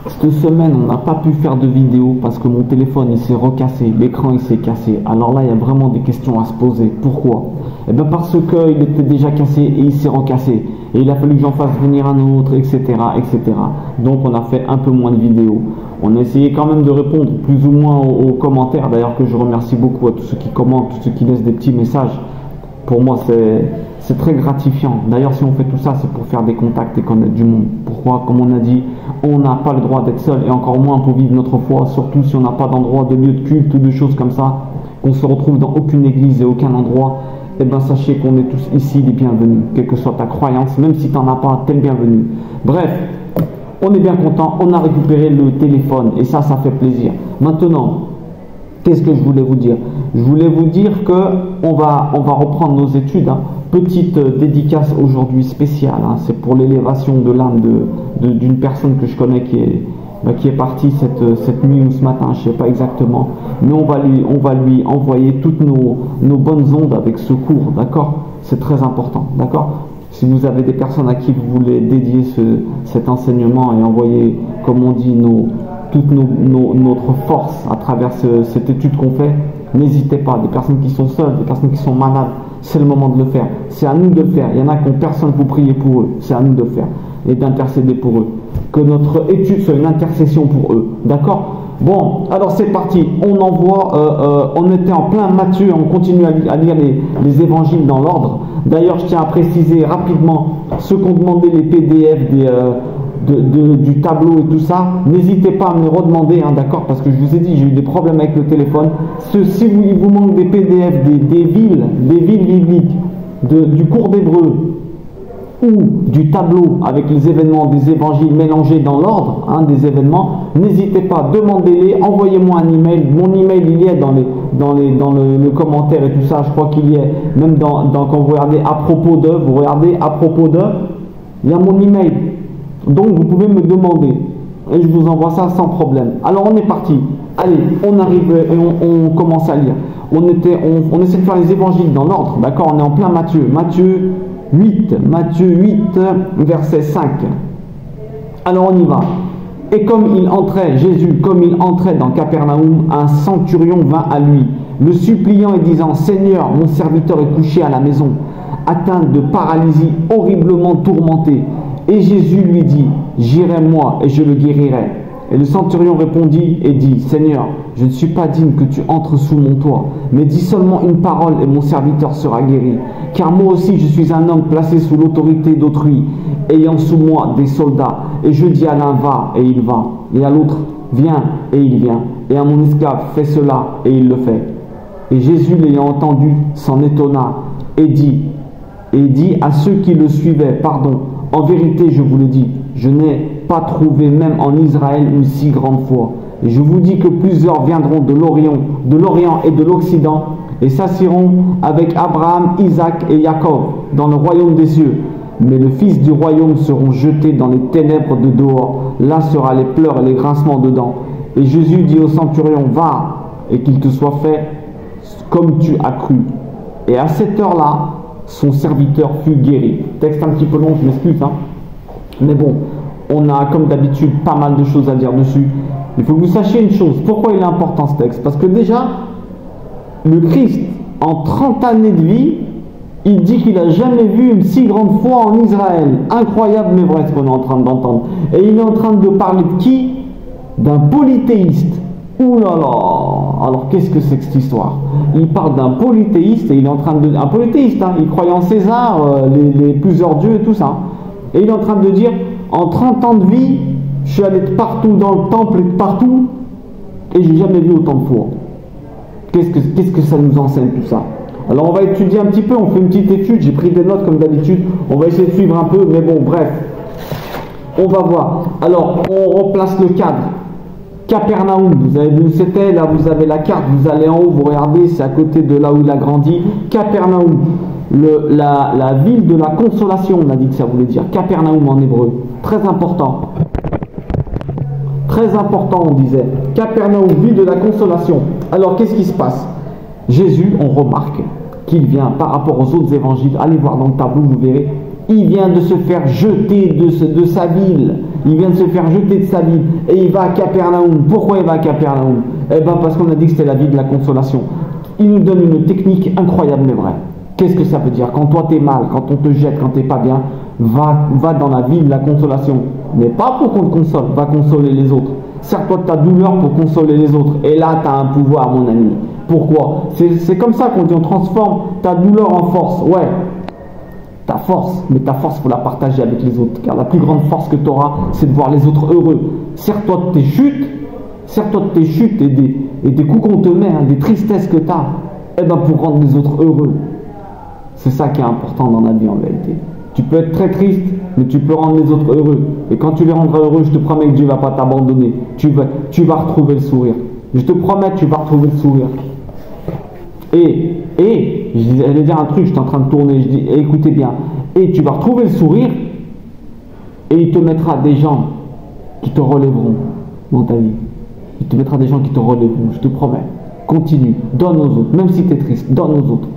Cette semaine, on n'a pas pu faire de vidéo parce que mon téléphone il s'est recassé, l'écran il s'est cassé. Alors là, il y a vraiment des questions à se poser. Pourquoi? Eh bien parce qu'il était déjà cassé et il s'est recassé. Et il a fallu que j'en fasse venir un autre, etc., etc. Donc on a fait un peu moins de vidéos. On a essayé quand même de répondre plus ou moins aux commentaires. D'ailleurs que je remercie beaucoup à tous ceux qui commentent, tous ceux qui laissent des petits messages. Pour moi, c'est très gratifiant. D'ailleurs, si on fait tout ça, c'est pour faire des contacts et connaître du monde. Pourquoi? Comme on a dit, on n'a pas le droit d'être seul et encore moins pour vivre notre foi, surtout si on n'a pas d'endroit, de lieu de culte ou de choses comme ça, qu'on se retrouve dans aucune église et aucun endroit. Eh bien, sachez qu'on est tous ici les bienvenus, quelle que soit ta croyance, même si tu n'en as pas, t'es le bienvenu. Bref, on est bien content, on a récupéré le téléphone et ça fait plaisir. Maintenant, qu'est-ce que je voulais vous dire? Je voulais vous dire que on va reprendre nos études. Hein. Petite dédicace aujourd'hui spéciale. Hein. C'est pour l'élévation de l'âme d'une personne que je connais qui est partie cette nuit ou ce matin, je ne sais pas exactement. Mais on va lui envoyer toutes nos bonnes ondes avec ce cours, d'accord? C'est très important, d'accord? Si vous avez des personnes à qui vous voulez dédier cet enseignement et envoyer, comme on dit, toute notre force à travers cette étude qu'on fait, n'hésitez pas. Des personnes qui sont seules, des personnes qui sont malades, c'est le moment de le faire. C'est à nous de le faire. Il y en a qui n'ont personne pour prier pour eux. C'est à nous de le faire et d'intercéder pour eux. Que notre étude soit une intercession pour eux. D'accord? Bon, alors c'est parti. On envoie, on était en plein Matthieu, on continue à lire les évangiles dans l'ordre. D'ailleurs, je tiens à préciser rapidement ceux qui ont demandé les PDF du tableau et tout ça, n'hésitez pas à me les redemander, hein, d'accord, parce que je vous ai dit, j'ai eu des problèmes avec le téléphone. Si il vous manque des PDF des villes bibliques, du cours d'hébreu ou du tableau avec les événements des évangiles mélangés dans l'ordre, hein, des événements, n'hésitez pas, demandez-les, envoyez-moi un email. Mon email il y est dans le commentaire et tout ça, je crois qu'il y est même quand vous regardez à propos de, il y a mon email. Donc vous pouvez me demander et je vous envoie ça sans problème. Alors on est parti. Allez, on arrive et on commence à lire. On essaie de faire les évangiles dans l'ordre, d'accord? On est en plein Matthieu. Matthieu 8, verset 5. Alors on y va. Et Jésus, comme il entrait dans Capernaum, un centurion vint à lui, le suppliant et disant: Seigneur, mon serviteur est couché à la maison, atteint de paralysie, horriblement tourmenté. Et Jésus lui dit: J'irai moi et je le guérirai. Et le centurion répondit et dit: Seigneur, je ne suis pas digne que tu entres sous mon toit, mais dis seulement une parole et mon serviteur sera guéri. Car moi aussi je suis un homme placé sous l'autorité d'autrui, ayant sous moi des soldats. Et je dis à l'un: va, et il va. Et à l'autre: viens, et il vient. Et à mon esclave: fais cela, et il le fait. Et Jésus, l'ayant entendu, s'en étonna et dit à ceux qui le suivaient: pardon, en vérité, je vous le dis, je n'ai pas trouvé même en Israël une si grande foi. Et je vous dis que plusieurs viendront de l'Orient et de l'Occident et s'assiront avec Abraham, Isaac et Jacob dans le royaume des cieux. Mais le fils du royaume seront jetés dans les ténèbres de dehors. Là sera les pleurs et les grincements de dents. Et Jésus dit au centurion: va, et qu'il te soit fait comme tu as cru. Et à cette heure-là, son serviteur fut guéri. Texte un petit peu long, je m'excuse, hein. Mais bon, on a comme d'habitude pas mal de choses à dire dessus. Il faut que vous sachiez une chose. Pourquoi il est important ce texte? Parce que déjà, le Christ, en 30 années de vie, il dit qu'il n'a jamais vu une si grande foi en Israël. Incroyable mais vrai ce qu'on est en train d'entendre. Et il est en train de parler de qui? D'un polythéiste. Ouh là là! Alors qu'est-ce que c'est que cette histoire? Il parle d'un polythéiste et il est en train de... Un polythéiste, hein, il croyait en César, les plusieurs dieux et tout ça. Et il est en train de dire: en 30 ans de vie, je suis allé de partout dans le temple et de partout, et j'ai jamais vu autant de foi. Qu'est-ce que ça nous enseigne tout ça? Alors on va étudier un petit peu, on fait une petite étude, j'ai pris des notes comme d'habitude, on va essayer de suivre un peu, mais bon, bref. On va voir. Alors, on replace le cadre. Capernaum, vous avez vu où c'était, là vous avez la carte, vous allez en haut, vous regardez, c'est à côté de là où il a grandi. Capernaum, la ville de la consolation, on a dit que ça voulait dire. Capernaum en hébreu, très important. Très important, on disait. Capernaum, ville de la consolation. Alors qu'est-ce qui se passe? Jésus, on remarque qu'il vient par rapport aux autres évangiles, allez voir dans le tableau, vous verrez, il vient de se faire jeter de sa ville. il vient de se faire jeter de sa vie et il va à Capernaum. Pourquoi il va à Capernaum? Eh bien parce qu'on a dit que c'était la vie de la consolation. Il nous donne une technique incroyable mais vraie. Qu'est-ce que ça veut dire? Quand toi t'es mal, quand on te jette, quand t'es pas bien, va dans la vie de la consolation. Mais pas pour qu'on te console, va consoler les autres. Sers-toi de ta douleur pour consoler les autres. Et là, tu as un pouvoir, mon ami. Pourquoi? C'est comme ça qu'on dit, on transforme ta douleur en force. Ouais, ta force, mais ta force, il faut la partager avec les autres. Car la plus grande force que tu auras, c'est de voir les autres heureux. Sers-toi de tes chutes, et des coups qu'on te met, hein, des tristesses que tu as, eh ben pour rendre les autres heureux. C'est ça qui est important dans la vie en vérité. Tu peux être très triste, mais tu peux rendre les autres heureux. Et quand tu les rendras heureux, je te promets que Dieu ne va pas t'abandonner. Tu vas retrouver le sourire. Je te promets que tu vas retrouver le sourire. Et j'allais dire un truc, je suis en train de tourner, je dis, écoutez bien. Et tu vas retrouver le sourire, et il te mettra des gens qui te relèveront dans ta vie. Il te mettra des gens qui te relèveront, je te promets. Continue, donne aux autres, même si tu es triste, donne aux autres.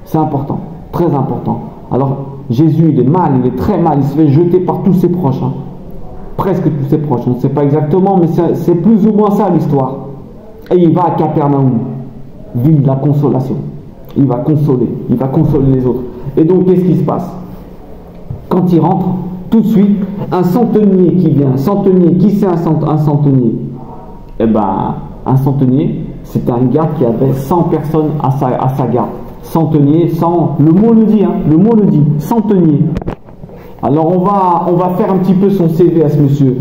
C'est important, très important. Alors, Jésus, il est mal, il est très mal, il se fait jeter par tous ses proches. Hein. Presque tous ses proches, on ne sait pas exactement, mais c'est plus ou moins ça l'histoire. Et il va à Capernaum, ville de la consolation. Il va consoler les autres. Et donc, qu'est-ce qui se passe? Quand il rentre, tout de suite, un centenier qui vient. Un centenier, qui c'est un centenier? Eh ben, un centenier, c'est un gars qui avait 100 personnes à sa garde. Centenier, 100, le mot le dit, hein, le mot le dit, centenier. Alors on va faire un petit peu son CV à ce monsieur.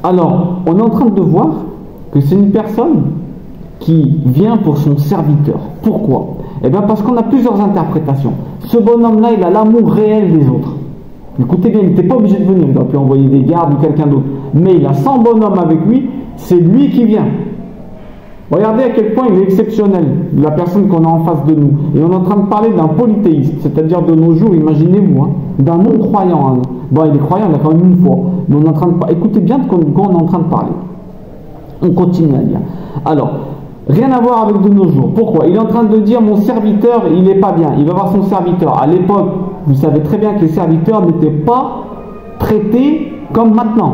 Alors, on est en train de voir que c'est une personne qui vient pour son serviteur. Pourquoi? Eh bien parce qu'on a plusieurs interprétations. Ce bonhomme-là, il a l'amour réel des autres. Écoutez bien, il n'était pas obligé de venir, il aurait pu envoyer des gardes ou quelqu'un d'autre. Mais il a 100 bonhommes avec lui, c'est lui qui vient. Regardez à quel point il est exceptionnel, la personne qu'on a en face de nous. Et on est en train de parler d'un polythéiste, c'est-à-dire de nos jours, imaginez-vous, hein, d'un non-croyant. Hein. Bon, il est croyant, il a quand même une foi. Mais on est en train de écoutez bien de quoi on est en train de parler. On continue à dire. Alors, rien à voir avec de nos jours. Pourquoi? Il est en train de dire, mon serviteur, il n'est pas bien. Il va voir son serviteur. À l'époque, vous savez très bien que les serviteurs n'étaient pas traités comme maintenant.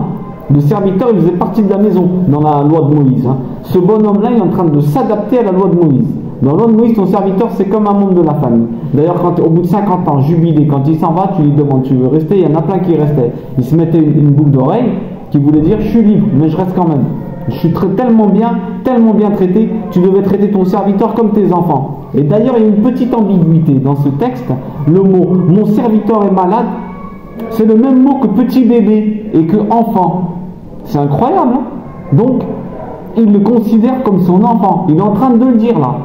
Le serviteur, il faisait partie de la maison dans la loi de Moïse. Hein. Ce bonhomme-là, il est en train de s'adapter à la loi de Moïse. Dans la loi de Moïse, ton serviteur, c'est comme un membre de la famille. D'ailleurs, au bout de 50 ans, jubilé, quand il s'en va, tu lui demandes, tu veux rester? Il y en a plein qui restaient. Il se mettait une boucle d'oreille qui voulait dire, je suis libre, mais je reste quand même. Je suis tellement bien traité, tu devais traiter ton serviteur comme tes enfants. Et d'ailleurs, il y a une petite ambiguïté dans ce texte. Le mot « mon serviteur est malade », c'est le même mot que petit bébé et que enfant. C'est incroyable, hein? Donc, il le considère comme son enfant. Il est en train de le dire là.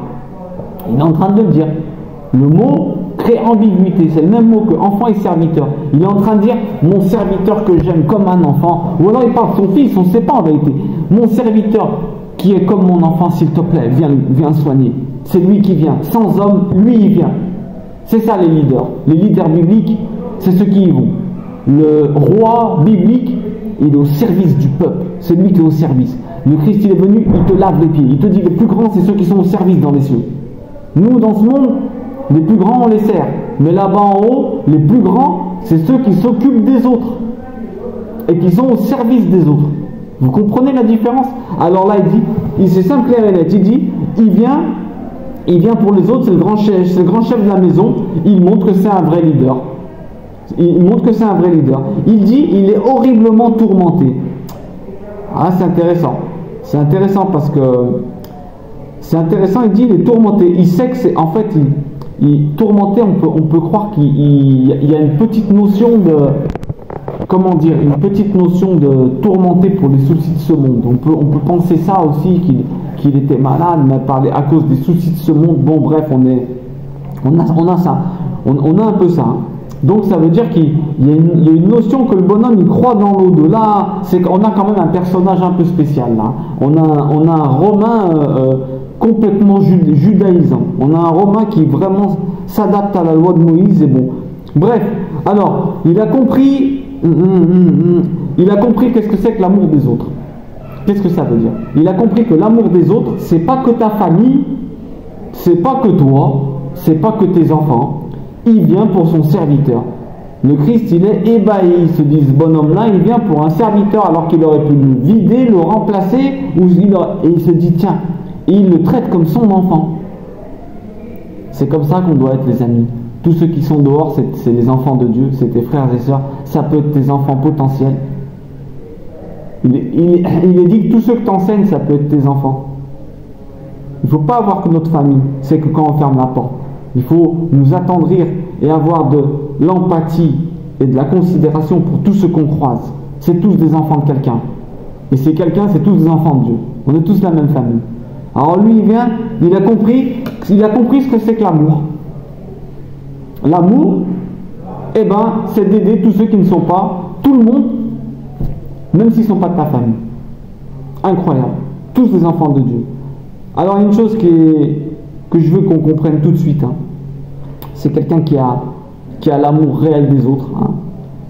Il est en train de le dire. Le mot crée ambiguïté. C'est le même mot que enfant et serviteur. Il est en train de dire mon serviteur que j'aime comme un enfant. Ou alors il parle de son fils, on ne sait pas en vérité. Mon serviteur qui est comme mon enfant, s'il te plaît, viens le soigner. C'est lui qui vient. Sans homme, lui il vient. C'est ça les leaders. Les leaders bibliques, c'est ceux qui y vont. Le roi biblique, il est au service du peuple. C'est lui qui est au service. Le Christ, il est venu, il te lave les pieds. Il te dit, les plus grands, c'est ceux qui sont au service dans les cieux. Nous, dans ce monde, les plus grands, on les sert. Mais là-bas en haut, les plus grands, c'est ceux qui s'occupent des autres. Et qui sont au service des autres. Vous comprenez la différence? Alors là, il c'est simple, clair et net. Il dit, il vient pour les autres, c'est le grand chef de la maison. Il montre que c'est un vrai leader. Il montre que c'est un vrai leader. Il dit, il est horriblement tourmenté. Ah, c'est intéressant. C'est intéressant parce que c'est intéressant. Il dit, il est tourmenté. Il sait que c'est, en fait, tourmenté. On peut croire qu'il y a une petite notion de, comment dire, une petite notion de tourmenté pour les soucis de ce monde. On peut penser ça aussi qu'il était malade, mais à cause des soucis de ce monde. Bon, bref, on a ça. On a un peu ça. Hein. Donc ça veut dire qu'il y a une notion que le bonhomme il croit dans l'au-delà. C'est qu'on a quand même un personnage un peu spécial là. On a un Romain complètement judaïsant. On a un Romain qui vraiment s'adapte à la loi de Moïse et bon. Bref, alors il a compris qu'est-ce que c'est que l'amour des autres. Qu'est-ce que ça veut dire? Il a compris que l'amour des autres, c'est pas que ta famille, c'est pas que toi, c'est pas que tes enfants. Il vient pour son serviteur. Le Christ, il est ébahi. Il se dit, ce bonhomme-là, il vient pour un serviteur alors qu'il aurait pu le vider, le remplacer, et il se dit, tiens, et il le traite comme son enfant. C'est comme ça qu'on doit être, les amis. Tous ceux qui sont dehors, c'est les enfants de Dieu, c'est tes frères et sœurs, ça peut être tes enfants potentiels. Il est dit que tous ceux que tu enseignes, ça peut être tes enfants. Il ne faut pas avoir que notre famille, c'est que quand on ferme la porte. Il faut nous attendrir et avoir de l'empathie et de la considération pour tous ceux qu'on croise. C'est tous des enfants de quelqu'un. Et c'est quelqu'un, c'est tous des enfants de Dieu. On est tous la même famille. Alors lui, il vient, il a compris ce que c'est que l'amour. L'amour, eh ben, c'est d'aider tous ceux qui ne sont pas, tout le monde, même s'ils ne sont pas de ta famille. Incroyable. Tous des enfants de Dieu. Alors, une chose que je veux qu'on comprenne tout de suite, hein, c'est quelqu'un qui a l'amour réel des autres. Hein.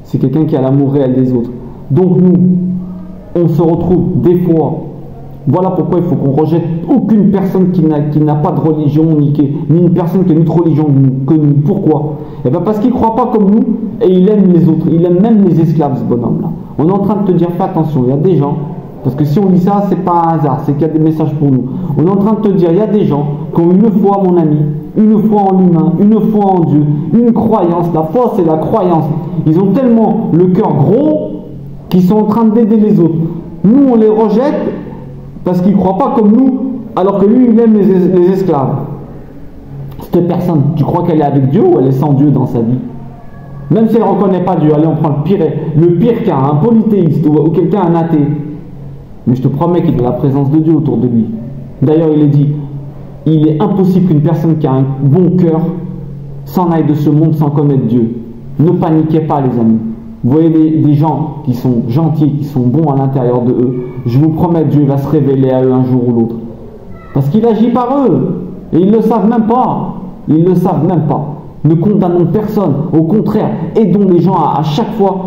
C'est quelqu'un qui a l'amour réel des autres. Donc, nous, on se retrouve des fois. Voilà pourquoi il faut qu'on rejette aucune personne qui n'a pas de religion, ni une personne qui a une autre religion que nous. Pourquoi? Eh bien parce qu'il ne croit pas comme nous et il aime les autres. Il aime même les esclaves, ce bonhomme-là. On est en train de te dire, fais attention, il y a des gens, parce que si on dit ça, c'est pas un hasard, c'est qu'il y a des messages pour nous. On est en train de te dire, il y a des gens qui ont une foi, mon ami, une foi en l'humain, une foi en Dieu, une croyance. La foi, c'est la croyance. Ils ont tellement le cœur gros qu'ils sont en train d'aider les autres. Nous, on les rejette parce qu'il ne croit pas comme nous, alors que lui, il aime les esclaves. Cette personne, tu crois qu'elle est avec Dieu ou elle est sans Dieu dans sa vie? Même si elle ne reconnaît pas Dieu, allez, on prend le pire cas, un polythéiste ou quelqu'un, un athée. Mais je te promets qu'il y a la présence de Dieu autour de lui. D'ailleurs, il est dit, il est impossible qu'une personne qui a un bon cœur s'en aille de ce monde sans connaître Dieu. Ne paniquez pas, les amis. Vous voyez des gens qui sont gentils, qui sont bons à l'intérieur de eux. Je vous promets, Dieu va se révéler à eux un jour ou l'autre. Parce qu'il agit par eux. Et ils ne le savent même pas. Ils ne le savent même pas. Ne condamnons personne. Au contraire, aidons les gens à chaque fois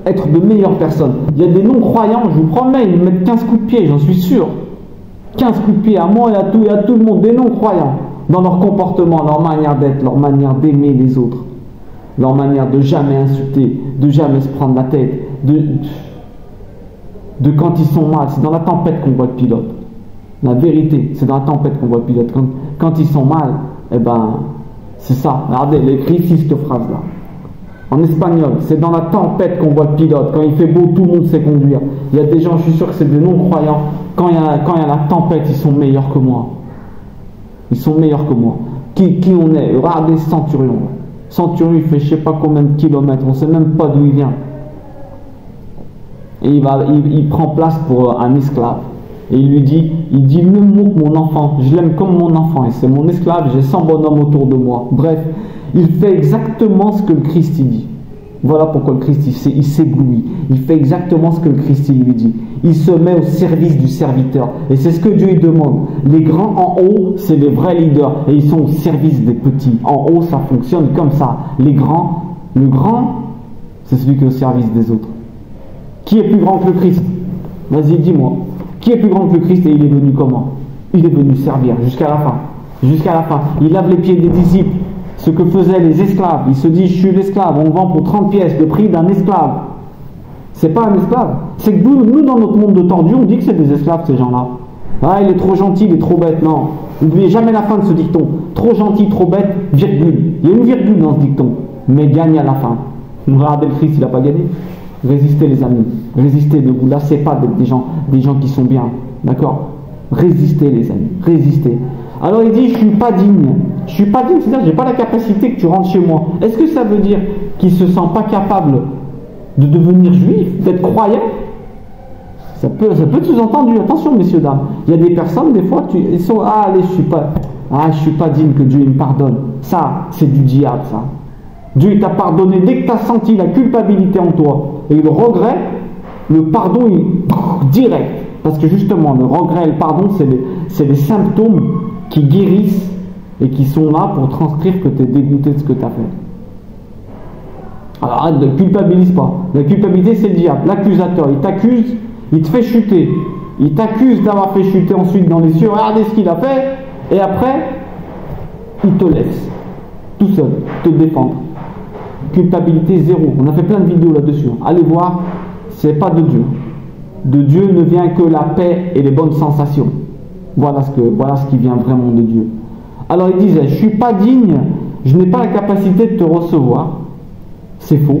être de meilleures personnes. Il y a des non-croyants, je vous promets, ils mettent 15 coups de pied, j'en suis sûr. 15 coups de pied à moi et à tout le monde, des non-croyants. Dans leur comportement, leur manière d'être, leur manière d'aimer les autres. Leur manière de jamais insulter, de jamais se prendre la tête, de quand ils sont mal. C'est dans la tempête qu'on voit le pilote. La vérité, c'est dans la tempête qu'on voit le pilote. Quand ils sont mal, eh ben, c'est ça. Regardez, l'écrit ici cette phrase-là. En espagnol, c'est dans la tempête qu'on voit le pilote. Quand il fait beau, tout le monde sait conduire. Il y a des gens, je suis sûr que c'est des non-croyants. Quand il y a la tempête, ils sont meilleurs que moi. Ils sont meilleurs que moi. Qui on est? Regardez Centurion. Centurion, il fait je ne sais pas combien de kilomètres, on ne sait même pas d'où il vient. Et il prend place pour un esclave. Et il dit le mot que mon enfant, je l'aime comme mon enfant, et c'est mon esclave, j'ai 100 bonhommes autour de moi. Bref, il fait exactement ce que le Christ il dit. Voilà pourquoi le Christ il s'éblouit. Il fait exactement ce que le Christ il lui dit. Il se met au service du serviteur. Et c'est ce que Dieu lui demande. Les grands en haut, c'est les vrais leaders. Et ils sont au service des petits. En haut, ça fonctionne comme ça. Les grands, le grand, c'est celui qui est au service des autres. Qui est plus grand que le Christ? Vas-y, dis-moi. Qui est plus grand que le Christ et il est venu comment? Il est venu servir jusqu'à la fin. Jusqu'à la fin. Il lave les pieds des disciples. Ce que faisaient les esclaves. Il se dit, je suis l'esclave. On vend pour 30 pièces le prix d'un esclave. C'est pas un esclave. C'est que nous, dans notre monde de tordu, on dit que c'est des esclaves, ces gens-là. Ah, il est trop gentil, il est trop bête. Non. N'oubliez jamais la fin de ce dicton. Trop gentil, trop bête, virgule. Il y a une virgule dans ce dicton. Mais gagne à la fin. Regardez le Christ, il n'a pas gagné. Résistez, les amis. Résistez, ne vous lassez pas d'être des gens qui sont bien. D'accord? Résistez, les amis. Résistez. Alors il dit, je suis pas digne. Je suis pas digne, c'est-à-dire, j'ai pas la capacité que tu rentres chez moi. Est-ce que ça veut dire qu'il se sent pas capable de devenir juif, d'être croyant? Ça peut être sous-entendu. Attention, messieurs, dames. Il y a des personnes, des fois, ils sont, allez, je suis pas digne que Dieu me pardonne. Ça, c'est du diable, ça. Dieu t'a pardonné dès que tu as senti la culpabilité en toi. Et le regret, le pardon, il direct. Parce que justement, le regret et le pardon, c'est les symptômes qui guérissent et qui sont là pour transcrire que tu es dégoûté de ce que tu as fait. Alors arrête, ne culpabilise pas. La culpabilité, c'est le diable, l'accusateur. Il t'accuse, il te fait chuter. Il t'accuse d'avoir fait chuter ensuite dans les cieux. Regardez ce qu'il a fait. Et après, il te laisse tout seul te défendre. culpabilité zéro. On a fait plein de vidéos là-dessus. Allez voir, c'est pas de Dieu. De Dieu ne vient que la paix et les bonnes sensations. Voilà ce qui vient vraiment de Dieu. Alors il disait, je ne suis pas digne, je n'ai pas la capacité de te recevoir. C'est faux.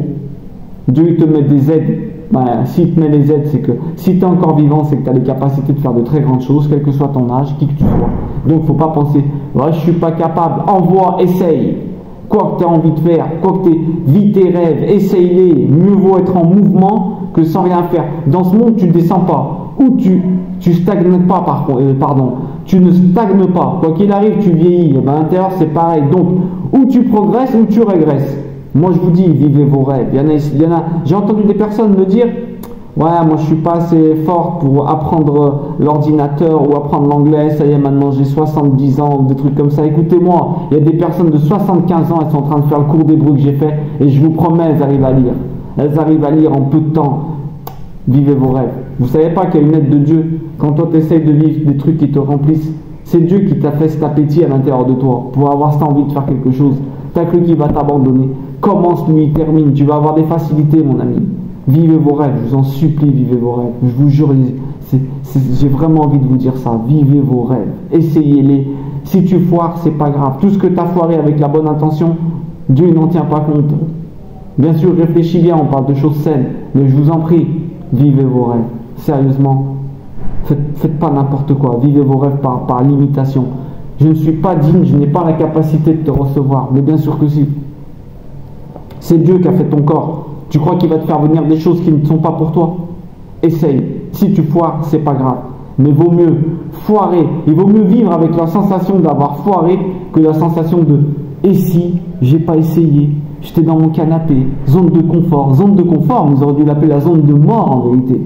Dieu il te met des aides. S'il te met les aides, c'est que si tu es encore vivant, c'est que tu as les capacités de faire de très grandes choses, quel que soit ton âge, qui que tu sois. Donc il ne faut pas penser, ouais, je ne suis pas capable, envoie, essaye. Quoi que tu as envie de faire, quoi que tu vis tes rêves, essaye-les. Mieux vaut être en mouvement que sans rien faire. Dans ce monde, tu ne descends pas. Ou tu stagnes pas, tu ne stagnes pas. Quoi qu'il arrive, tu vieillis. À l'intérieur, c'est pareil. Donc, ou tu progresses ou tu régresses. Moi, je vous dis, vivez vos rêves. J'ai entendu des personnes me dire, ouais, moi, je suis pas assez forte pour apprendre l'ordinateur ou apprendre l'anglais. Ça y est, maintenant, j'ai 70 ans, des trucs comme ça. Écoutez-moi, il y a des personnes de 75 ans, elles sont en train de faire le cours d'hébreu que j'ai fait, et je vous promets, elles arrivent à lire. Elles arrivent à lire en peu de temps. Vivez vos rêves. Vous ne savez pas qu'il y a une aide de Dieu. Quand toi tu essayes de vivre des trucs qui te remplissent, c'est Dieu qui t'a fait cet appétit à l'intérieur de toi pour avoir cette envie de faire quelque chose. Tu as cru qu'il va t'abandonner. Commence, lui, termine. Tu vas avoir des facilités, mon ami. Vivez vos rêves. Je vous en supplie, vivez vos rêves. Je vous jure, j'ai vraiment envie de vous dire ça. Vivez vos rêves. Essayez-les. Si tu foires, c'est pas grave. Tout ce que tu as foiré avec la bonne intention, Dieu n'en tient pas compte. Bien sûr, réfléchis bien, on parle de choses saines, mais je vous en prie, vivez vos rêves. Sérieusement, faites pas n'importe quoi. Vivez vos rêves par limitation. Je ne suis pas digne, je n'ai pas la capacité de te recevoir. Mais bien sûr que si. C'est Dieu qui a fait ton corps. Tu crois qu'il va te faire venir des choses qui ne sont pas pour toi? Essaye. Si tu foires, c'est pas grave. Mais vaut mieux foirer. Il vaut mieux vivre avec la sensation d'avoir foiré que la sensation de « et si j'ai pas essayé ?» J'étais dans mon canapé, zone de confort. Zone de confort, vous auriez dû l'appeler la zone de mort en vérité.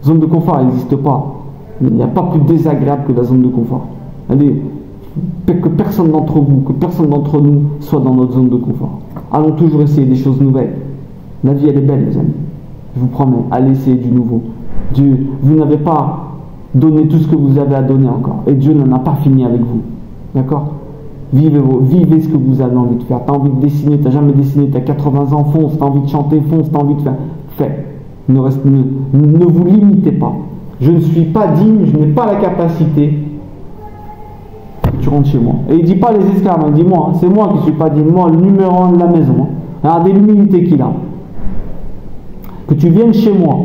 Zone de confort, elle n'existe pas. Il n'y a pas plus désagréable que la zone de confort. Allez, que personne d'entre vous, que personne d'entre nous soit dans notre zone de confort. Allons toujours essayer des choses nouvelles. La vie, elle est belle, les amis. Je vous promets, allez essayer du nouveau. Dieu, vous n'avez pas donné tout ce que vous avez à donner encore. Et Dieu n'en a pas fini avec vous. D'accord ? Vivez ce que vous avez envie de faire. Tu as envie de dessiner, tu n'as jamais dessiné, tu as 80 ans, fonce. Tu as envie de chanter, fonce. Tu as envie de faire, fais. Ne vous limitez pas. Je ne suis pas digne, je n'ai pas la capacité. Tu rentres chez moi. Et il ne dit pas les esclaves, il dit moi. C'est moi qui ne suis pas digne. Moi, le numéro 1 de la maison. Regardez l'humilité qu'il a. Que tu viennes chez moi.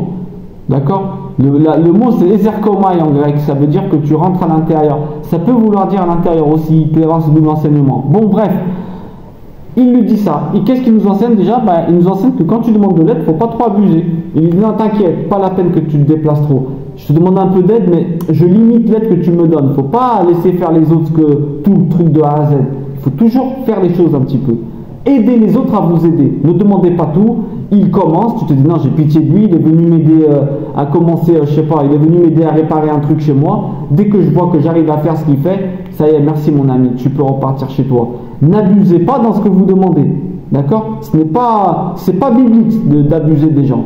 D'accord ? Le mot c'est ezerkomai en grec, ça veut dire que tu rentres à l'intérieur. Ça peut vouloir dire à l'intérieur aussi, il peut y avoir ce double enseignement. Bon, bref, il lui dit ça. Et qu'est-ce qu'il nous enseigne déjà? Il nous enseigne que quand tu demandes de l'aide, il ne faut pas trop abuser. Il lui dit non, t'inquiète, pas la peine que tu te déplaces trop. Je te demande un peu d'aide, mais je limite l'aide que tu me donnes. Il ne faut pas laisser faire les autres tout le truc de A à Z. Il faut toujours faire les choses un petit peu. Aidez les autres à vous aider. Ne demandez pas tout. Il commence, tu te dis non, j'ai pitié de lui, il est venu m'aider à commencer, je sais pas, il est venu m'aider à réparer un truc chez moi. Dès que je vois que j'arrive à faire ce qu'il fait, ça y est, merci mon ami, tu peux repartir chez toi. N'abusez pas dans ce que vous demandez. D'accord? C'est pas biblique d'abuser des gens.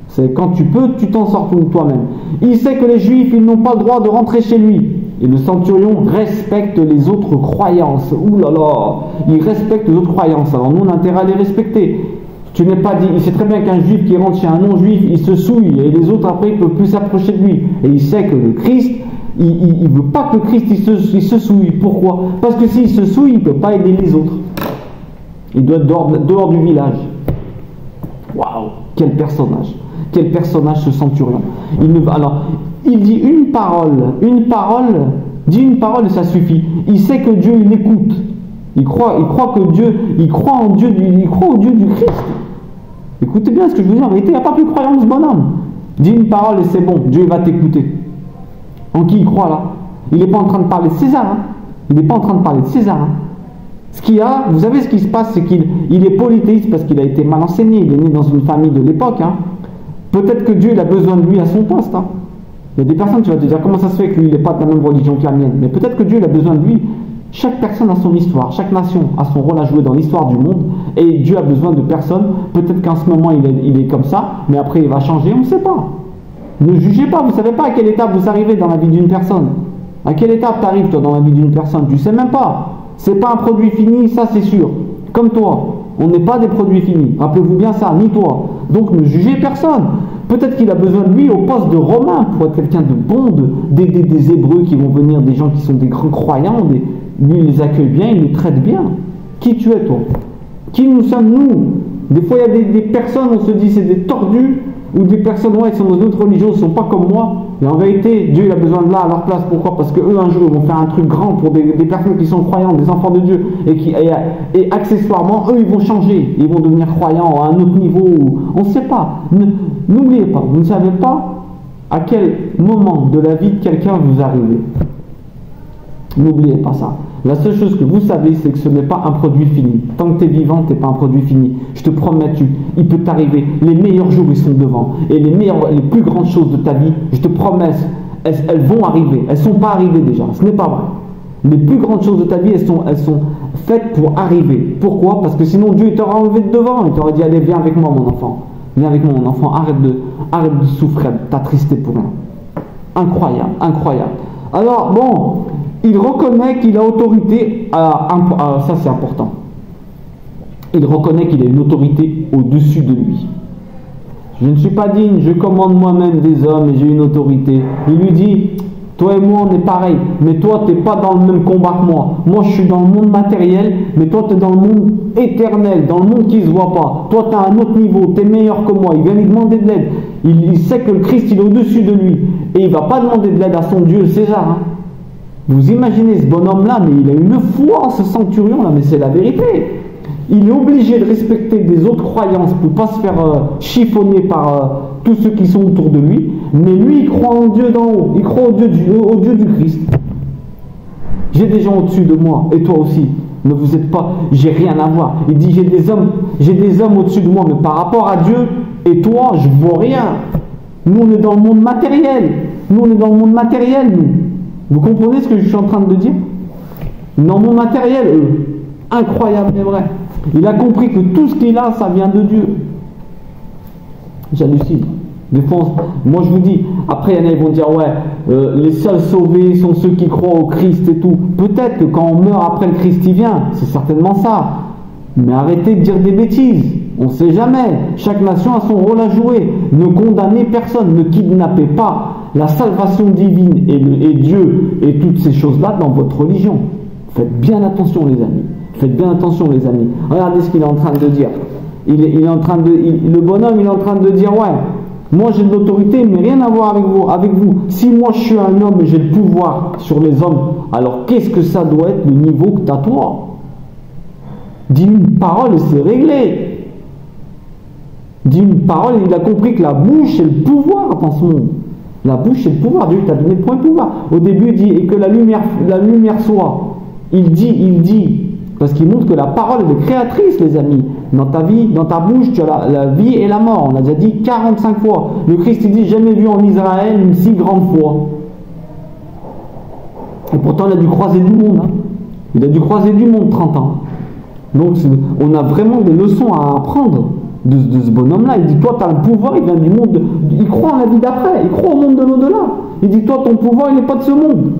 C'est quand tu peux, tu t'en sors toi-même. Il sait que les juifs, ils n'ont pas le droit de rentrer chez lui. Et le centurion respecte les autres croyances. Ouh là là, il respecte les autres croyances. Alors nous, on a intérêt à les respecter. Tu n'es pas dit, il sait très bien qu'un juif qui rentre chez un non-juif, il se souille et les autres après, ils ne peuvent plus s'approcher de lui. Et il sait que le Christ, il ne veut pas que le Christ il se souille. Pourquoi? Parce que s'il se souille, il ne peut pas aider les autres. Il doit être dehors du village. Waouh, quel personnage! Quel personnage ce centurion! Il dit une parole, dit une parole et ça suffit. Il sait que Dieu, il écoute. Il croit que Dieu, il croit en Dieu, il croit au Dieu du Christ. Écoutez bien ce que je veux dire. En vérité, il n'y a pas plus croyant que ce bonhomme. Dis une parole et c'est bon, Dieu va t'écouter. En qui il croit là? Il n'est pas en train de parler de César. Hein. Il n'est pas en train de parler de César. Hein. Vous savez ce qui se passe, c'est qu'il est polythéiste parce qu'il a été mal enseigné. Il est né dans une famille de l'époque. Hein. Peut-être que Dieu il a besoin de lui à son poste. Hein. Il y a des personnes, tu vas te dire, comment ça se fait que lui, il n'est pas de la même religion que la mienne? Mais peut-être que Dieu il a besoin de lui. Chaque personne a son histoire, chaque nation a son rôle à jouer dans l'histoire du monde et Dieu a besoin de personnes. Peut-être qu'en ce moment il est comme ça, mais après il va changer, on ne sait pas. Ne jugez pas, vous ne savez pas à quelle étape vous arrivez dans la vie d'une personne. À quelle étape tu arrives toi dans la vie d'une personne? Tu ne sais même pas. C'est pas un produit fini, ça c'est sûr. Comme toi, On n'est pas des produits finis. Rappelez-vous bien ça, ni toi. Donc ne jugez personne. Peut-être qu'il a besoin de lui au poste de Romain pour être quelqu'un de bon, d'aider des Hébreux qui vont venir, des gens qui sont des grands croyants. Lui, il les accueille bien, il les traite bien. Qui tu es, toi? Qui nous sommes, nous? Des fois, il y a des personnes, on se dit, c'est des tordus, ou des personnes qui sont dans d'autres religions, ne sont pas comme moi. Et en vérité, Dieu il a besoin de là à leur place. Pourquoi? Parce qu'eux, un jour, ils vont faire un truc grand pour des personnes qui sont croyantes, des enfants de Dieu. Et accessoirement, eux, ils vont changer. Ils vont devenir croyants à un autre niveau. On ne sait pas. N'oubliez pas, vous ne savez pas à quel moment de la vie de quelqu'un vous arrivez. N'oubliez pas ça. La seule chose que vous savez, c'est que ce n'est pas un produit fini. Tant que tu es vivant, tu n'es pas un produit fini. Je te promets, il peut t'arriver. Les meilleurs jours, ils sont devant. Et les plus grandes choses de ta vie, je te promets, elles vont arriver. Elles ne sont pas arrivées déjà. Ce n'est pas vrai. Les plus grandes choses de ta vie, elles sont faites pour arriver. Pourquoi? Parce que sinon, Dieu t'aura enlevé de devant. Il t'aurait dit, allez, viens avec moi, mon enfant. Viens avec moi, mon enfant. Arrête de souffrir, de t'attrister pour rien. Incroyable, incroyable. Alors, bon... Il reconnaît qu'il a autorité, ça c'est important. Il reconnaît qu'il a une autorité au-dessus de lui. Je ne suis pas digne, je commande moi-même des hommes et j'ai une autorité. Il lui dit, toi et moi on est pareil, mais toi tu n'es pas dans le même combat que moi. Moi je suis dans le monde matériel, mais toi tu es dans le monde éternel, dans le monde qui ne se voit pas. Toi tu as un autre niveau, tu es meilleur que moi. Il vient lui demander de l'aide. Il sait que le Christ il est au-dessus de lui. Et il ne va pas demander de l'aide à son Dieu César. Hein. Vous imaginez ce bonhomme-là, mais il a une foi, ce centurion-là, mais c'est la vérité. Il est obligé de respecter des autres croyances pour ne pas se faire chiffonner par tous ceux qui sont autour de lui. Mais lui, il croit en Dieu d'en haut. Il croit au Dieu du Christ. J'ai des gens au-dessus de moi, et toi aussi. Ne vous êtes pas, j'ai rien à voir. Il dit, j'ai des hommes au-dessus de moi, mais par rapport à Dieu et toi, je ne vois rien. Nous, on est dans le monde matériel. Nous, on est dans le monde matériel, nous. Vous comprenez ce que je suis en train de dire? Dans mon matériel, incroyable mais vrai. Il a compris que tout ce qu'il a, ça vient de Dieu. J'hallucine. Des fois, moi je vous dis, après il y en a qui vont dire, ouais, les seuls sauvés sont ceux qui croient au Christ et tout. Peut-être que quand on meurt après le Christ, il vient. C'est certainement ça. Mais arrêtez de dire des bêtises. On ne sait jamais. Chaque nation a son rôle à jouer. Ne condamnez personne. Ne kidnappez pas la salvation divine et Dieu et toutes ces choses-là dans votre religion. Faites bien attention, les amis. Faites bien attention, les amis. Regardez ce qu'il est en train de dire. Le bonhomme, il est en train de dire, ouais, moi j'ai de l'autorité, mais rien à voir avec vous. Si moi je suis un homme et j'ai le pouvoir sur les hommes, alors qu'est-ce que ça doit être le niveau que tu as toi? Dis une parole et c'est réglé. Dis une parole et il a compris que la bouche c'est le pouvoir dans ce monde. La bouche c'est le pouvoir. Dieu t'a donné le point de pouvoir. Au début il dit et que la lumière soit. Il dit. Parce qu'il montre que la parole est créatrice, les amis. Dans ta vie, dans ta bouche, tu as la vie et la mort. On a déjà dit 45 fois. Le Christ il dit jamais vu en Israël une si grande foi. Et pourtant il a dû croiser du monde. Hein. Il a dû croiser du monde 30 ans. Donc on a vraiment des leçons à apprendre de ce bonhomme-là. Il dit, toi tu as le pouvoir, il vient du monde, il croit en la vie d'après, il croit au monde de l'au-delà. Il dit, toi ton pouvoir il n'est pas de ce monde.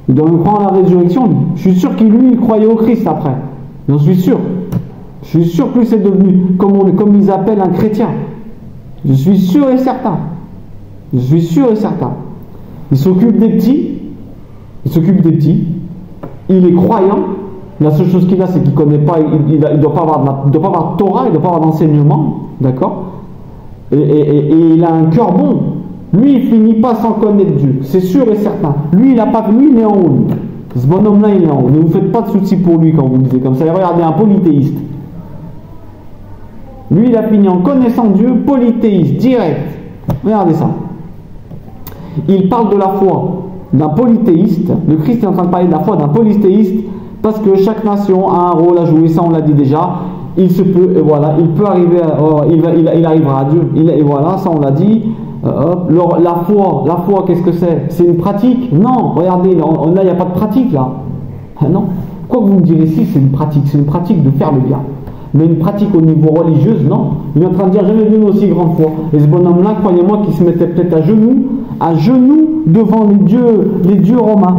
Il doit me croire en la résurrection. Je suis sûr qu'il lui il croyait au Christ après. J'en suis sûr. Je suis sûr que lui c'est devenu comme ils appellent un chrétien. Je suis sûr et certain. Je suis sûr et certain. Il s'occupe des petits. Il est croyant. La seule chose qu'il a, c'est qu'il ne connaît pas, il ne doit pas avoir de Torah, il ne doit pas avoir d'enseignement, d'accord, et il a un cœur bon. Lui, il ne finit pas sans connaître Dieu, c'est sûr et certain. Lui, il est en haut. Ce bonhomme-là, il est en haut. Ne vous faites pas de soucis pour lui quand vous le disiez comme ça. Regardez, un polythéiste. Lui, il a fini en connaissant Dieu, polythéiste, direct. Regardez ça. Il parle de la foi d'un polythéiste. Le Christ est en train de parler de la foi d'un polythéiste. Parce que chaque nation a un rôle à jouer, ça on l'a dit déjà. Il se peut, et voilà, il peut arriver, il arrivera à Dieu. Et voilà, ça on l'a dit. La foi, qu'est-ce que c'est? C'est une pratique? Non, regardez, là il n'y a pas de pratique là. Non. Quoi que vous me direz ici, c'est une pratique de faire le bien. Mais une pratique au niveau religieux, non. Il est en train de dire, jamais vu une aussi grande foi. Et ce bonhomme-là, croyez-moi, qu'il se mettait peut-être à genoux devant les dieux romains.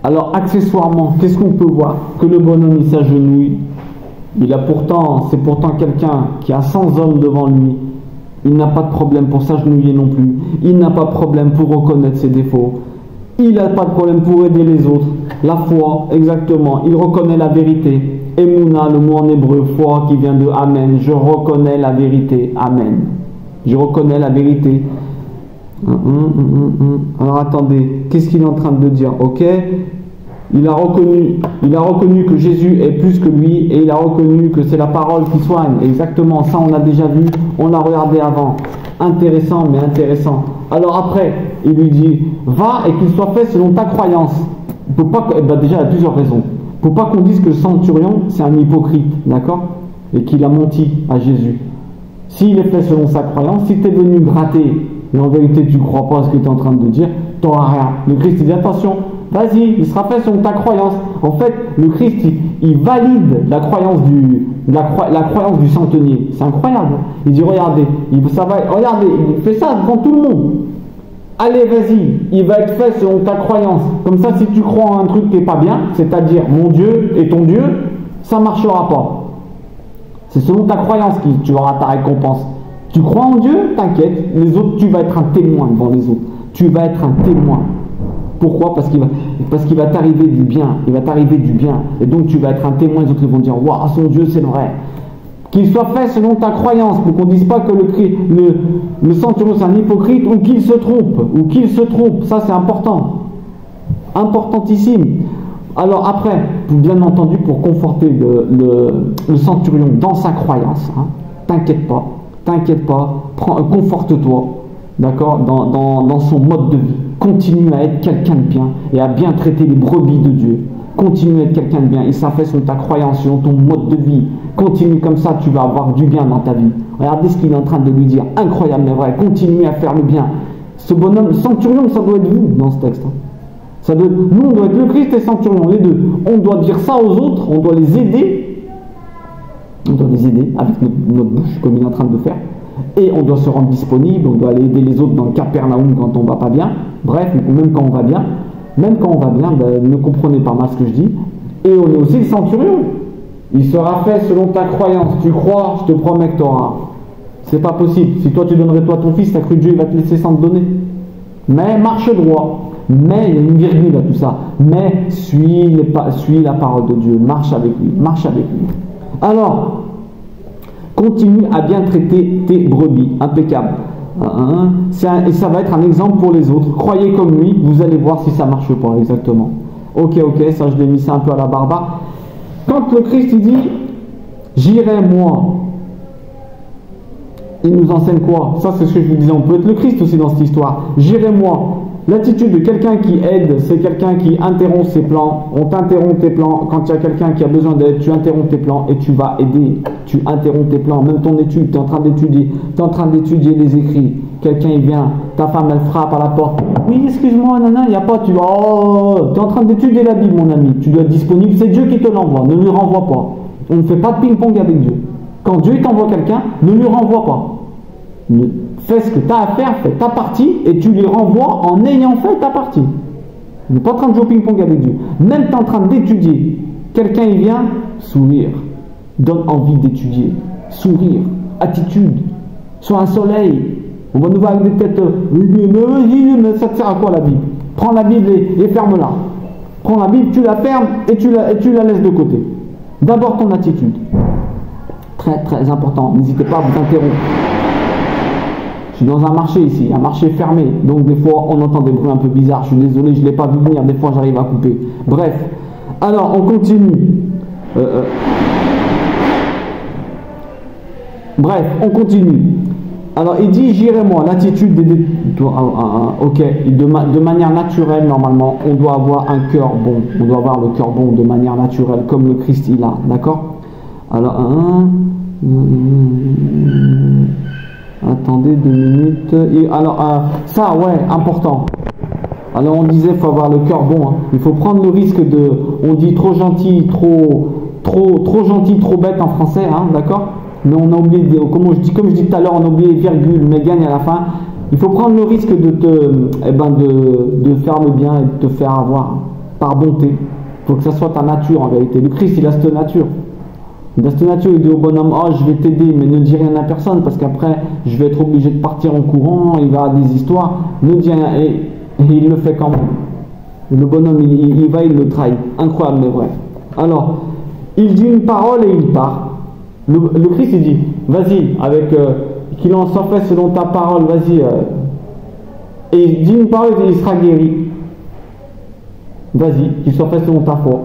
Alors, accessoirement, qu'est-ce qu'on peut voir? Que le bonhomme, il s'agenouille. C'est pourtant quelqu'un qui a 100 hommes devant lui. Il n'a pas de problème pour s'agenouiller non plus. Il n'a pas de problème pour reconnaître ses défauts. Il n'a pas de problème pour aider les autres. La foi, exactement. Il reconnaît la vérité. Emouna, le mot en hébreu, foi qui vient de Amen. Je reconnais la vérité. Amen. Je reconnais la vérité. Alors attendez, qu'est-ce qu'il est en train de dire? Ok, il a reconnu que Jésus est plus que lui et il a reconnu que c'est la parole qui soigne. Exactement, ça on l'a déjà vu, on l'a regardé avant. Intéressant, mais intéressant. Alors après, il lui dit, va et qu'il soit fait selon ta croyance. Il peut pas, déjà il y a plusieurs raisons. Il ne faut pas qu'on dise que le centurion c'est un hypocrite, d'accord? Et qu'il a menti à Jésus. S'il est fait selon sa croyance, si tu es venu gratter et en vérité tu ne crois pas à ce que tu es en train de dire, tu n'auras rien. Le Christ dit attention, vas-y, il sera fait selon ta croyance. En fait, le Christ, il valide la croyance du centenier. C'est incroyable. Il dit regardez, regardez, il fait ça devant tout le monde. Allez, vas-y, il va être fait selon ta croyance. Comme ça, si tu crois en un truc qui n'est pas bien, c'est-à-dire mon Dieu et ton Dieu, ça ne marchera pas. C'est selon ta croyance que tu auras ta récompense. Tu crois en Dieu, t'inquiète, les autres, tu vas être un témoin devant les autres. Tu vas être un témoin. Pourquoi? Parce qu'il va t'arriver du bien. Il va t'arriver du bien. Et donc tu vas être un témoin. Les autres ils vont dire waouh, son Dieu c'est vrai. Qu'il soit fait selon ta croyance, pour qu'on ne dise pas que le centurion c'est un hypocrite ou qu'il se trompe. Ça c'est important. Importantissime. Alors après, bien entendu, pour conforter le centurion dans sa croyance, hein, t'inquiète pas, conforte-toi, d'accord, dans son mode de vie. Continue à être quelqu'un de bien et à bien traiter les brebis de Dieu. Continue à être quelqu'un de bien et ça fait selon ta croyance, selon ton mode de vie. Continue comme ça, tu vas avoir du bien dans ta vie. Regardez ce qu'il est en train de lui dire, incroyable mais vrai. Continue à faire le bien. Ce bonhomme, centurion, ça doit être vous dans ce texte. Nous, on doit être le Christ et centurion, les deux. On doit dire ça aux autres, on doit les aider. On doit les aider avec notre bouche, comme il est en train de le faire. Et on doit se rendre disponible, on doit aller aider les autres dans le Capernaum quand on ne va pas bien. Bref, même quand on va bien, ne comprenez pas mal ce que je dis. Et on est aussi le centurion. Il sera fait selon ta croyance. Tu crois, je te promets que tu auras. C'est pas possible. Si toi tu donnerais ton fils, t'as cru que Dieu il va te laisser sans te donner. Mais marche droit. Mais il y a une virgule à tout ça. Mais suis la parole de Dieu. Marche avec lui. Alors, continue à bien traiter tes brebis. Impeccable. Et ça va être un exemple pour les autres. Croyez comme lui, vous allez voir si ça marche pas exactement. Ok, ça je l'ai mis ça un peu à la barbare. Quand le Christ il dit j'irai moi, il nous enseigne quoi? Ça c'est ce que je vous disais, on peut être le Christ aussi dans cette histoire. J'irai moi. L'attitude de quelqu'un qui aide, c'est quelqu'un qui interrompt ses plans. On t'interrompt tes plans. Quand il y a quelqu'un qui a besoin d'aide, tu interromps tes plans et tu vas aider. Tu interromps tes plans. Même ton étude, tu es en train d'étudier les écrits. Quelqu'un il vient, ta femme elle frappe à la porte. Oui, excuse-moi, nana, il n'y a pas. Tu es en train d'étudier la Bible, mon ami. Tu dois être disponible. C'est Dieu qui te l'envoie. Ne lui renvoie pas. On ne fait pas de ping-pong avec Dieu. Quand Dieu t'envoie quelqu'un, ne lui renvoie pas. Fais ce que tu as à faire, fais ta partie et tu lui renvoies en ayant fait ta partie. Tu n'es pas en train de jouer au ping-pong avec Dieu. Même tu es en train d'étudier. Quelqu'un il vient, sourire. Donne envie d'étudier. Sourire. Attitude. Sois un soleil. On va nous voir avec des têtes. Mais ça te sert à quoi la Bible? Prends la Bible et ferme-la. Prends la Bible, tu la fermes et tu la laisses de côté. D'abord ton attitude. Très très important. N'hésitez pas à vous interrompre. Je suis dans un marché ici, un marché fermé, donc des fois on entend des bruits un peu bizarres, je suis désolé, je ne l'ai pas vu venir, des fois j'arrive à couper. Bref, alors on continue. Alors il dit j'irai moi, l'attitude ok, de manière naturelle normalement, on doit avoir un cœur bon, on doit avoir le cœur bon de manière naturelle, comme le Christ il a, d'accord? Alors, attendez 2 minutes. Et alors, ça, ouais, important. Alors, on disait, il faut avoir le cœur bon. Hein. Il faut prendre le risque de. On dit trop gentil, trop gentil, trop bête en français, hein, d'accord? Mais on a oublié, comme je dis tout à l'heure, on a oublié virgule, mais gagne à la fin. Il faut prendre le risque de faire le bien et de te faire avoir. par bonté. Il faut que ça soit ta nature en vérité. Le Christ, il a cette nature. Il a cette nature, il dit au bonhomme, oh, je vais t'aider, mais ne dis rien à personne, parce qu'après, je vais être obligé de partir en courant, il va y avoir des histoires. Ne dis rien. Et il le fait quand même. Le bonhomme, il va, il le trahit. Incroyable, mais vrai. Alors, il dit une parole et il part. Le Christ, il dit, vas-y, avec qu'il en soit fait selon ta parole, vas-y. Et il dit une parole et il sera guéri. Vas-y, qu'il soit fait selon ta foi.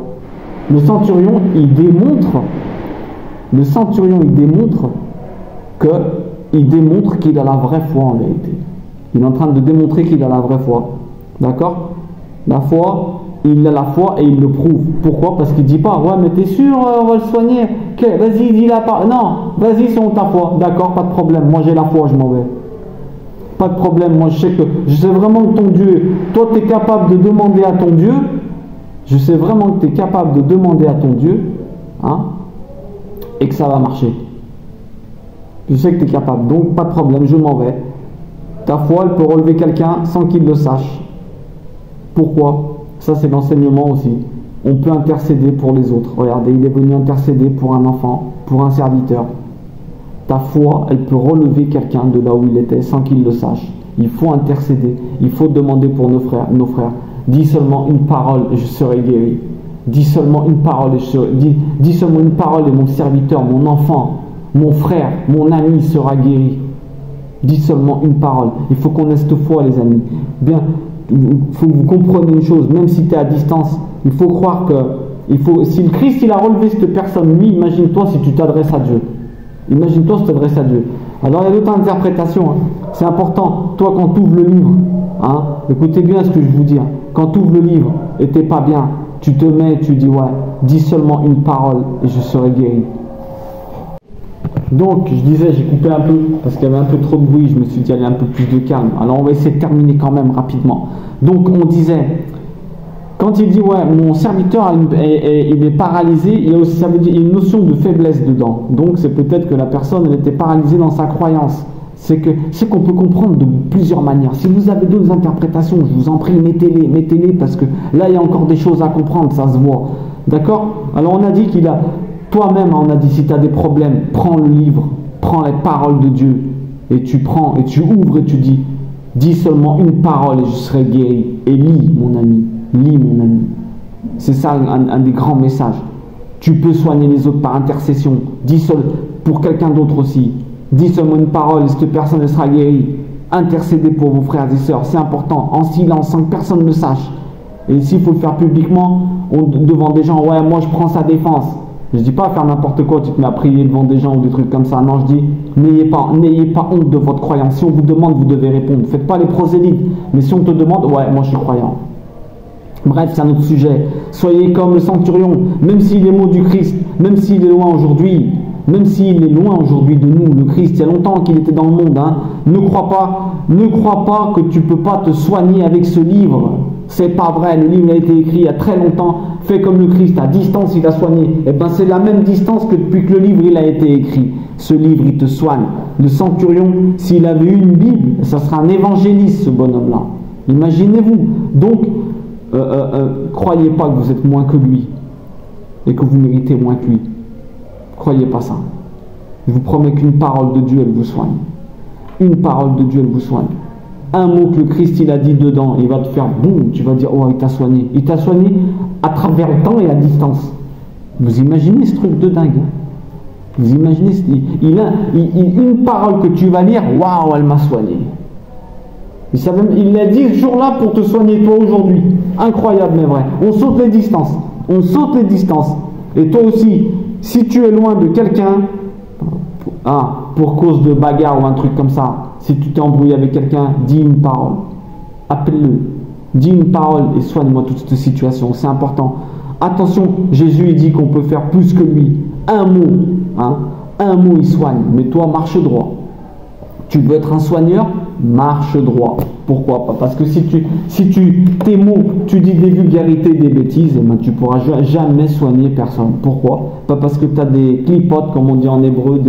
Le centurion, il démontre qu'il a la vraie foi en vérité. Il est en train de démontrer qu'il a la vraie foi. D'accord? La foi, il a la foi et il le prouve. Pourquoi? Parce qu'il ne dit pas, ouais, mais t'es sûr, on va le soigner. Okay, vas-y, dis la parole. Non, vas-y, selon ta foi. D'accord, pas de problème. Moi, j'ai la foi, je m'en vais. Pas de problème. Moi, je sais vraiment que ton Dieu, toi, tu es capable de demander à ton Dieu. Je sais vraiment que tu es capable de demander à ton Dieu, hein, et que ça va marcher. Je sais que tu es capable. Donc, pas de problème, je m'en vais. Ta foi, elle peut relever quelqu'un sans qu'il le sache. Pourquoi? Ça, c'est l'enseignement aussi. On peut intercéder pour les autres. Regardez, il est venu intercéder pour un enfant, pour un serviteur. Ta foi, elle peut relever quelqu'un de là où il était sans qu'il le sache. Il faut intercéder. Il faut demander pour nos frères. Dis seulement une parole et je serai guéri. Dis seulement une parole et dis seulement une parole et mon serviteur, mon enfant, mon frère, mon ami sera guéri. Dis seulement une parole. Il faut qu'on ait cette foi, les amis. Bien, il faut que vous compreniez une chose, même si tu es à distance, il faut croire que si le Christ il a relevé cette personne, lui, imagine-toi si tu t'adresses à Dieu. Imagine-toi si tu t'adresses à Dieu. Alors il y a d'autres interprétations. Hein. C'est important, toi quand tu ouvres le livre, hein, écoutez bien ce que je vous dis. Hein. Quand tu ouvres le livre et t'es pas bien, tu te mets, tu dis ouais, dis seulement une parole et je serai guéri. Donc, je disais, j'ai coupé un peu parce qu'il y avait un peu trop de bruit, je me suis dit, allez, un peu plus de calme. Alors, on va essayer de terminer quand même rapidement. Donc, on disait, quand il dit, ouais, mon serviteur, il est paralysé, il y a aussi, ça veut dire, il y a une notion de faiblesse dedans. Donc, c'est peut-être que la personne, elle était paralysée dans sa croyance. C'est qu'on peut comprendre de plusieurs manières. Si vous avez d'autres interprétations, je vous en prie, mettez-les, parce que là, il y a encore des choses à comprendre, ça se voit. D'accord? Alors, on a dit qu'il a... Toi-même, on a dit, si tu as des problèmes, prends le livre, prends les paroles de Dieu, et tu prends, et tu ouvres, et tu dis seulement une parole, et je serai guéri. Et lis, mon ami, lis, mon ami. C'est ça, un des grands messages. Tu peux soigner les autres par intercession. Dis seul, pour quelqu'un d'autre aussi. Dis seulement une parole, et cette personne sera guérie. Intercédez pour vos frères et sœurs, c'est important, en silence, sans que personne ne le sache. Et s'il faut le faire publiquement, devant des gens, ouais, moi je prends sa défense. Je ne dis pas faire n'importe quoi, tu te mets à prier devant des gens ou des trucs comme ça. Non, je dis, n'ayez pas honte de votre croyance. Si on vous demande, vous devez répondre. Ne faites pas les prosélytes. Mais si on te demande, ouais, moi je suis croyant. Bref, c'est un autre sujet. Soyez comme le centurion, même si les mots du Christ, même s'il est loin aujourd'hui, de nous, le Christ, il y a longtemps qu'il était dans le monde, hein, ne crois pas que tu ne peux pas te soigner avec ce livre. C'est pas vrai, le livre a été écrit il y a très longtemps, fait comme le Christ, à distance il a soigné. Et bien c'est la même distance que depuis que le livre il a été écrit. Ce livre il te soigne. Le centurion, s'il avait eu une Bible, ça serait un évangéliste ce bonhomme-là. Imaginez-vous. Donc, croyez pas que vous êtes moins que lui et que vous méritez moins que lui. Croyez pas ça. Je vous promets qu'une parole de Dieu elle vous soigne. Une parole de Dieu elle vous soigne. Un mot que le Christ il a dit dedans, il va te faire boum, tu vas dire oh il t'a soigné. Il t'a soigné à travers le temps et à distance. Vous imaginez ce truc de dingue, hein? Vous imaginez une parole que tu vas lire, waouh elle m'a soigné. Il l'a dit ce jour-là pour te soigner toi aujourd'hui. Incroyable mais vrai. On saute les distances. Et toi aussi, si tu es loin de quelqu'un, pour cause de bagarre ou un truc comme ça, si tu t'es embrouillé avec quelqu'un, dis une parole. Appelle-le. Dis une parole et soigne-moi toute cette situation. C'est important. Attention, Jésus il dit qu'on peut faire plus que lui. Un mot il soigne. Mais toi, marche droit. Tu veux être un soigneur, marche droit. Pourquoi pas? Parce que si tes mots, tu dis des vulgarités, des bêtises, ben tu ne pourras jamais soigner personne. Pourquoi? Pas parce que tu as des clipotes, comme on dit en hébreu,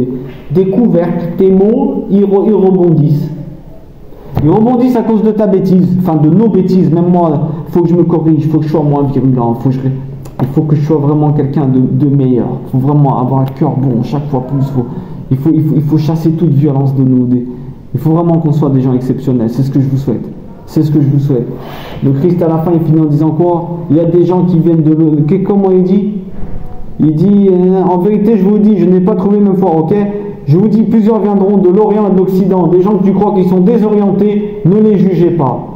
des couvercles. Tes mots, ils rebondissent. Ils rebondissent à cause de ta bêtise, enfin de nos bêtises. Même moi, faut que je me corrige, il faut que je sois moins virulent, il faut que je sois vraiment quelqu'un de meilleur. Il faut vraiment avoir un cœur bon chaque fois plus. Il faut chasser toute violence de nous. Il faut vraiment qu'on soit des gens exceptionnels. C'est ce que je vous souhaite. C'est ce que je vous souhaite. Le Christ à la fin, il finit en disant quoi? Il y a des gens qui viennent de l'autre. Comment il dit? Il dit, en vérité, je vous dis, je n'ai pas trouvé même foi, ok? Je vous dis, plusieurs viendront de l'Orient et de l'Occident. Des gens que tu crois qu'ils sont désorientés, ne les jugez pas.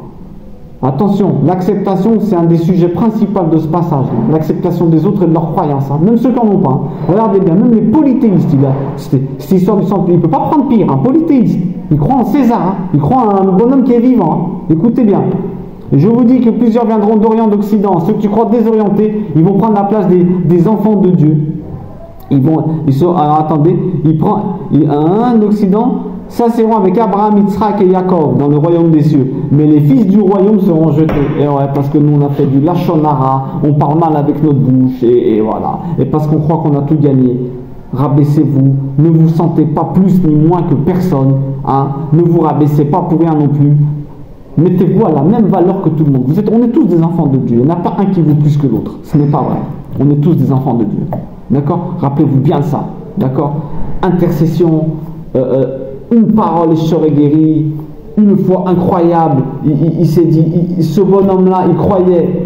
Attention, l'acceptation, c'est un des sujets principaux de ce passage. L'acceptation des autres et de leurs croyances. Hein. Même ceux qui n'en ont pas. Hein. Regardez bien, même les polythéistes, cette histoire du sang, il ne peut pas prendre pire. Un polythéiste, il croit en César. Hein. Il croit en un bonhomme qui est vivant. Hein. Écoutez bien. Je vous dis que plusieurs viendront d'Orient, d'Occident. Ceux que tu crois désorientés, ils vont prendre la place des enfants de Dieu. Alors attendez, il prend un Occident. Ça c'est avec Abraham, Yitzhak et Jacob dans le royaume des cieux. Mais les fils du royaume seront jetés. Et ouais, parce que nous on a fait du lachonara, on parle mal avec notre bouche, et voilà. Et parce qu'on croit qu'on a tout gagné. Rabaissez-vous, ne vous sentez pas plus ni moins que personne. Hein. Ne vous rabaissez pas pour rien non plus. Mettez-vous à la même valeur que tout le monde. On est tous des enfants de Dieu. Il n'y en a pas un qui vaut plus que l'autre. Ce n'est pas vrai. On est tous des enfants de Dieu. D'accord? Rappelez-vous bien ça. D'accord? Intercession. Une parole et je serai guéri. Une foi incroyable. Il s'est dit, ce bonhomme-là,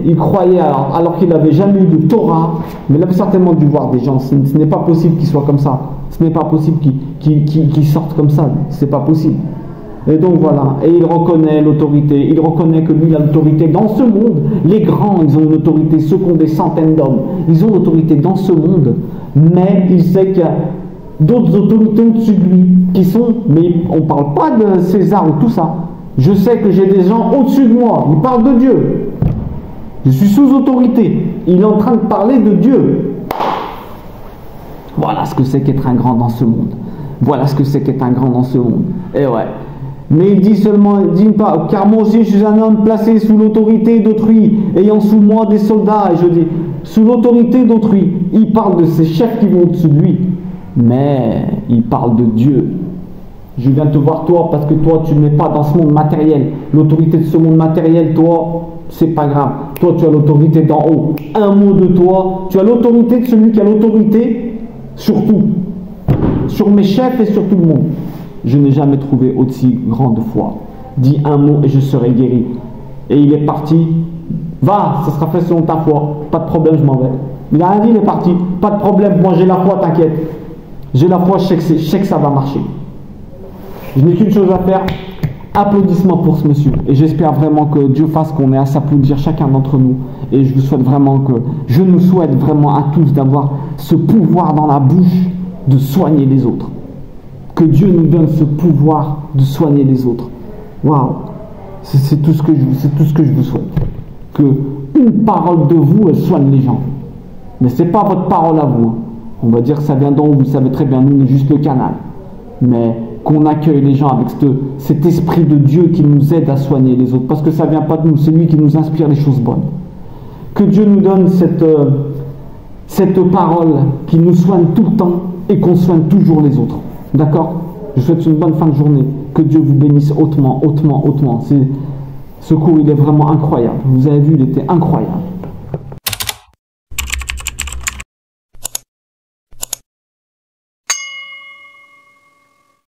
il croyait alors qu'il n'avait jamais eu de Torah. Mais il avait certainement dû voir des gens. Ce n'est pas possible qu'il soit comme ça. Ce n'est pas possible qu'il sorte comme ça. Ce n'est pas possible. Et donc voilà. Et il reconnaît l'autorité. Il reconnaît que lui a l'autorité dans ce monde. Les grands, ils ont une autorité. Ceux qui ont des centaines d'hommes, ils ont l'autorité dans ce monde. Mais il sait qu'il y a d'autres autorités au-dessus de lui qui sont, mais on ne parle pas de César ou tout ça. Je sais que j'ai des gens au-dessus de moi. Il parle de Dieu. Je suis sous autorité. Il est en train de parler de Dieu. Voilà ce que c'est qu'être un grand dans ce monde. Voilà ce que c'est qu'être un grand dans ce monde. Et ouais. Mais il dit seulement, pas, car moi aussi je suis un homme placé sous l'autorité d'autrui, ayant sous moi des soldats. Et je dis, sous l'autorité d'autrui. Il parle de ses chefs qui vont au-dessus de lui. Mais il parle de Dieu. Je viens te voir toi parce que toi tu n'es pas dans ce monde matériel. L'autorité de ce monde matériel, toi, c'est pas grave. Toi tu as l'autorité d'en haut. Un mot de toi, tu as l'autorité de celui qui a l'autorité sur tout. Sur mes chefs et sur tout le monde. Je n'ai jamais trouvé aussi grande foi. Dis un mot et je serai guéri. Et il est parti. Va, ça sera fait selon ta foi. Pas de problème, je m'en vais. Il a rien dit, il est parti. Pas de problème, moi j'ai la foi, t'inquiète. J'ai la foi, je sais que ça va marcher. Je n'ai qu'une chose à faire. Applaudissements pour ce monsieur. Et j'espère vraiment que Dieu fasse qu'on ait à s'applaudir chacun d'entre nous. Et je nous souhaite vraiment à tous d'avoir ce pouvoir dans la bouche de soigner les autres. Que Dieu nous donne ce pouvoir de soigner les autres. Waouh! C'est tout ce que je vous souhaite. Que une parole de vous, elle soigne les gens. Mais ce n'est pas votre parole à vous. On va dire que ça vient d'en haut, vous savez très bien, nous on est juste le canal. Mais qu'on accueille les gens avec cet esprit de Dieu qui nous aide à soigner les autres. Parce que ça ne vient pas de nous, c'est lui qui nous inspire les choses bonnes. Que Dieu nous donne cette parole qui nous soigne tout le temps et qu'on soigne toujours les autres. D'accord? Je souhaite une bonne fin de journée. Que Dieu vous bénisse hautement, hautement, hautement. Ce cours, il est vraiment incroyable. Vous avez vu, il était incroyable.